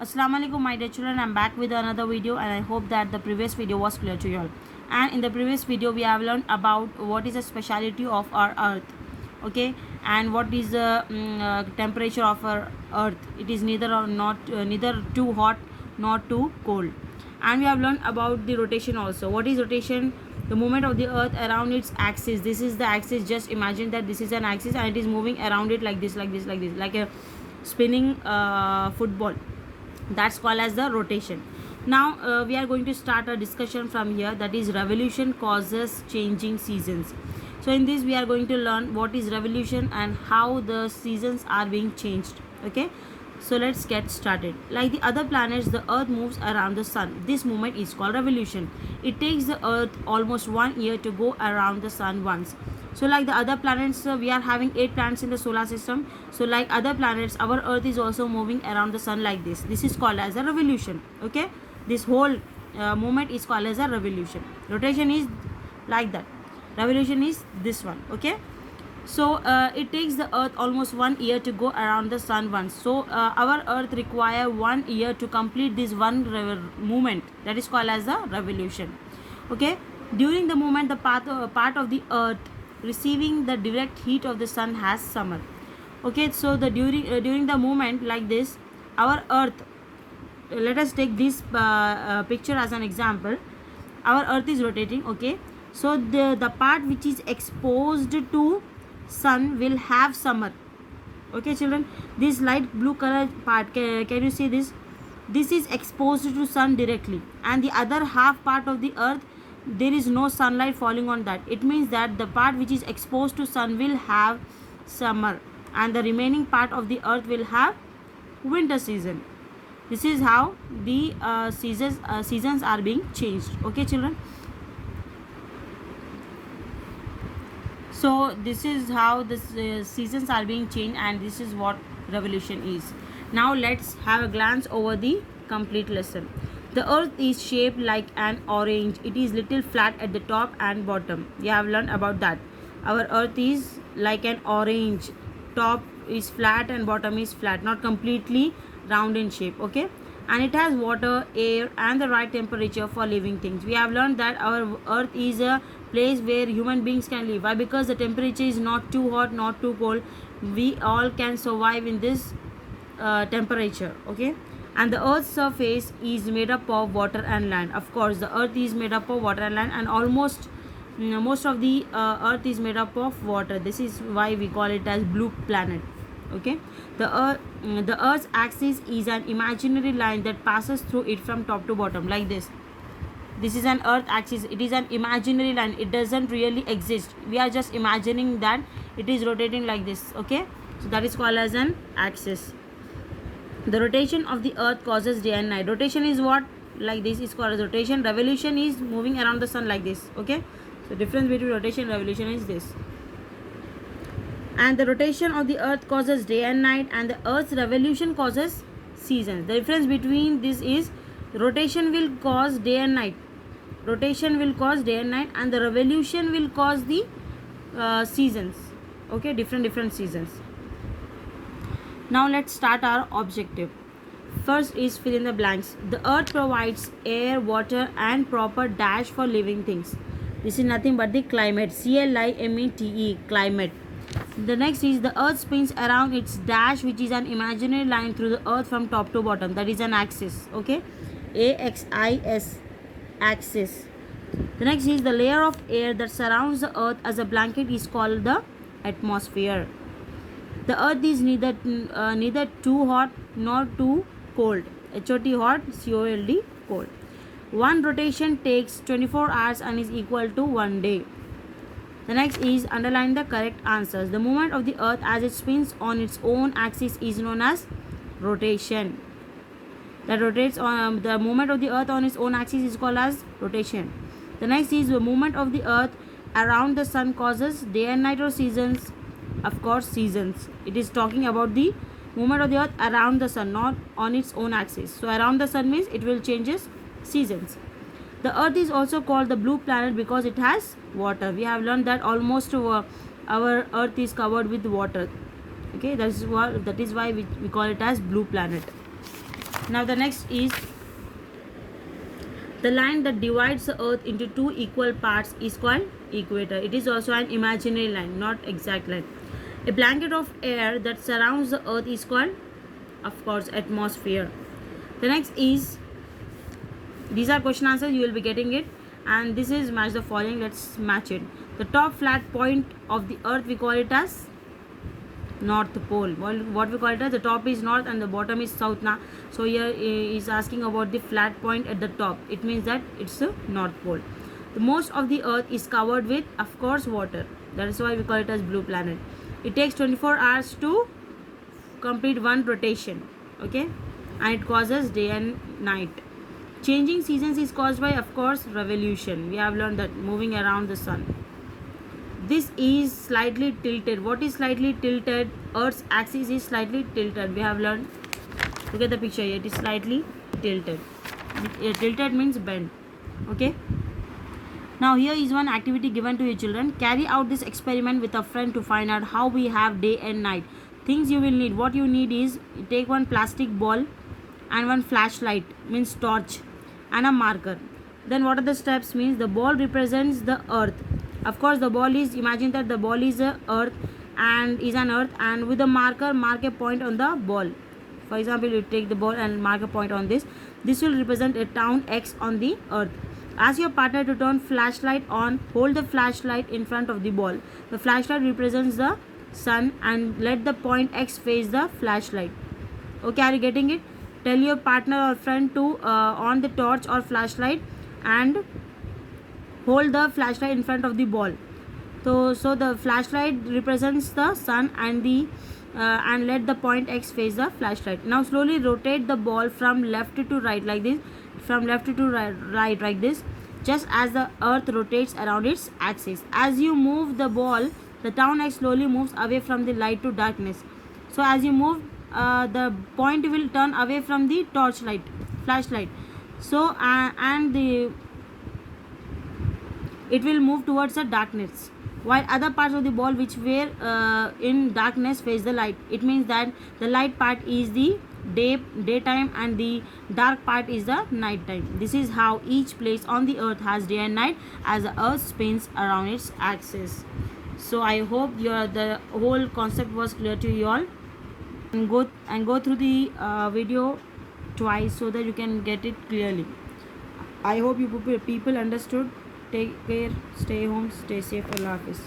Assalamu alaikum my dear children, I'm back with another video and I hope that the previous video was clear to you all. And in the previous video we have learned about what is the speciality of our earth, okay, and what is the temperature of our earth. It is neither or not neither too hot nor too cold. And we have learned about the rotation also. What is rotation? The movement of the earth around its axis. This is the axis. Just imagine that this is an axis and it is moving around it like this, like a spinning football. That's called as the rotation. Now we are going to start a discussion from here, that is revolution causes changing seasons. So in this we are going to learn what is revolution and how the seasons are being changed. Okay, so let's get started. Like the other planets, the earth moves around the sun. This movement is called revolution. It takes the earth almost 1 year to go around the sun once. So like the other planets, we are having 8 planets in the solar system. So like other planets, our earth is also moving around the sun like this. This is called as a revolution. Okay, this whole movement is called as a revolution. Rotation is like that, revolution is this one. Okay, so it takes the earth almost 1 year to go around the sun once. So our earth require 1 year to complete this one movement, that is called as a revolution. Okay, during the movement, the part of the earth receiving the direct heat of the sun has summer. Okay, so the during the movement like this, our earth, let us take this picture as an example. Our earth is rotating. Okay, so the part which is exposed to sun will have summer. Okay children, this light blue color part, can you see this? This is exposed to sun directly, and the other half part of the earth, there is no sunlight falling on that. It means that the part which is exposed to sun will have summer and the remaining part of the earth will have winter season. This is how the seasons are being changed. Okay children, so this is how the seasons are being changed, and this is what revolution is. Now let's have a glance over the complete lesson. The earth is shaped like an orange. It is little flat at the top and bottom. We have learned about that. Our earth is like an orange. Top is flat and bottom is flat, not completely round in shape. Okay, and it has water, air and the right temperature for living things. We have learned that our earth is a place where human beings can live. Why? Because the temperature is not too hot, not too cold. We all can survive in this temperature. Okay, and the earth's surface is made up of water and land. Of course, the earth is made up of water and land, and almost most of the earth is made up of water. This is why we call it as blue planet. Okay, the earth's axis is an imaginary line that passes through it from top to bottom like this. This is an earth axis. It is an imaginary line. It doesn't really exist. We are just imagining that it is rotating like this. Okay, so that is called as an axis. The rotation of the earth causes day and night. Rotation is what? Like this is called as rotation. Revolution is moving around the sun like this. Okay, so difference between rotation and revolution is this. And the rotation of the earth causes day and night, and the earth's revolution causes seasons. The difference between this is rotation will cause day and night. Rotation will cause day and night, and the revolution will cause the seasons. Okay, different seasons. Now let's start our objective. First is fill in the blanks. The earth provides air, water and proper dash for living things. This is nothing but the climate. CLIMATE, climate. The next is the earth spins around its dash, which is an imaginary line through the earth from top to bottom. That is an axis. Okay, AXIS, axis. The next is the layer of air that surrounds the earth as a blanket is called the atmosphere. The earth is neither too hot nor too cold. HOT, hot, COLD, cold. One rotation takes 24 hours and is equal to 1 day. The next is underline the correct answers. The movement of the earth as it spins on its own axis is known as rotation. That rotates on the movement of the earth on its own axis is called as rotation. The next is the movement of the earth around the sun causes day and night or seasons. Of course, seasons. It is talking about the movement of the earth around the sun, not on its own axis. So around the sun means it will changes seasons. The earth is also called the blue planet because it has water. We have learned that almost our earth is covered with water. Okay, that is why we call it as blue planet. Now the next is the line that divides the earth into two equal parts is called equator. It is also an imaginary line, not exact line. A blanket of air that surrounds the earth is called, of course, atmosphere. The next is, these are question answers, you will be getting it, and this is match the following. Let's match it. The top flat point of the earth, we call it as North Pole. What we call it as, the top is north and the bottom is south. Now, so here is asking about the flat point at the top. It means that it's the North Pole. The most of the earth is covered with, of course, water. That is why we call it as blue planet. It takes 24 hours to complete one rotation. Okay, and it causes day and night. Changing seasons is caused by, of course, revolution. We have learned that, moving around the sun. This is slightly tilted. What is slightly tilted? Earth's axis is slightly tilted. We have learned. Look at the picture here. It is slightly tilted. Tilted means bent. Okay. Now here is one activity given to your children. Carry out this experiment with a friend to find out how we have day and night. Things you will need. What you need is, take one plastic ball and one flashlight, means torch, and a marker. Then what are the steps? Means the ball represents the earth. Of course, the ball is, imagine that the ball is a earth and is an earth, and with the marker, mark a point on the ball. For example, you take the ball and mark a point on this. This will represent a town X on the earth. Ask your partner to turn flashlight on. Hold the flashlight in front of the ball. The flashlight represents the sun, and let the point X face the flashlight. Okay, are you getting it? Tell your partner or friend to on the torch or flashlight and hold the flashlight in front of the ball. So the flashlight represents the sun and the and let the point X face the flashlight. Now slowly rotate the ball from left to right like this, from left to right like this, just as the earth rotates around its axis. As you move the ball, the town X slowly moves away from the light to darkness. So as you move, the point will turn away from the torchlight, flashlight. So and it will move towards the darkness, while other parts of the ball which were in darkness face the light. It means that the light part is the daytime and the dark part is the night time. This is how each place on the earth has day and night as the earth spins around its axis. So I hope the whole concept was clear to you all, and go through the video twice so that you can get it clearly. I hope you people understood. Take care, stay home, stay safe. Allah Hafiz.